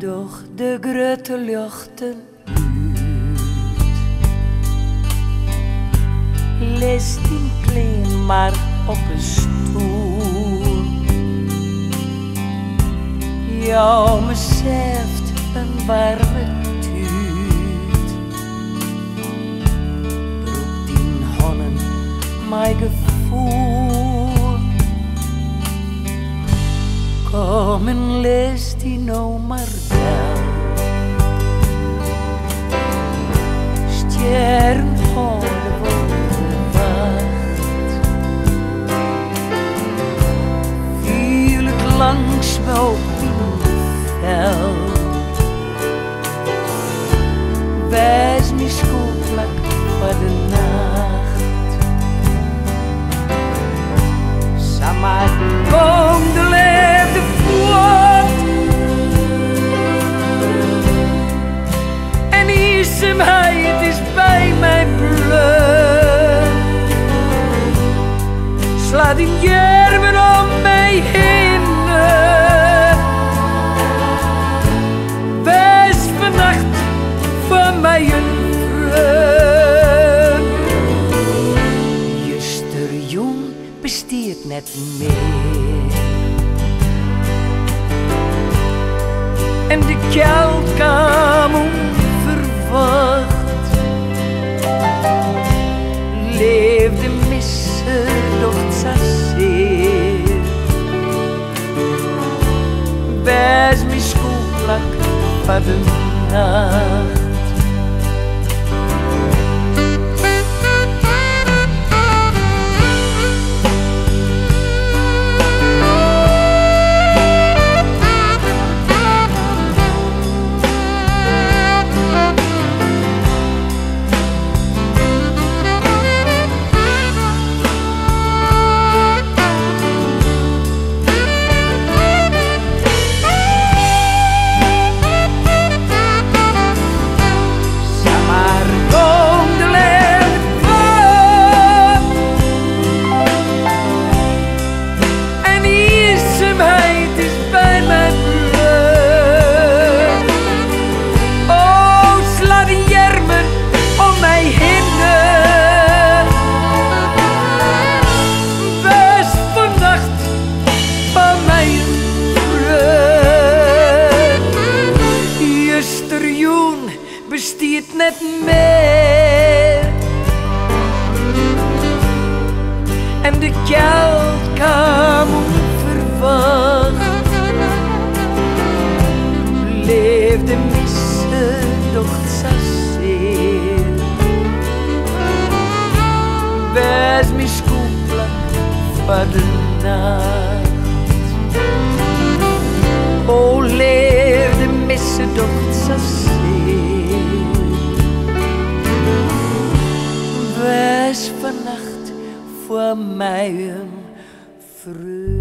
Doch de grote luchten leest in klein maar op een stoel. Jou me zegt een warme tuut. Broek die honnen mijn gevoel. Kom en lees die nou maar wel. Sterren houden worden wacht. Viel het langs me op in veld. Wijs me schoolplak voor de nacht. Samar kom de leefde voort. En eenzaamheid is bij mij bloed. Slaat die jermen om mij heen. Wees vannacht voor mij een vreugd. Je sterjoen besteedt net meer. En de kelkam onverwacht leefde missen doch zeer. Wees me schoolplak van de nacht. Besteedt net meer. En de kelkam onverwacht leefde missen doch zeer. Wees me schoolplak voor de nacht. O leefde missen doch zeer. Wees vannacht voor mij een vreugde.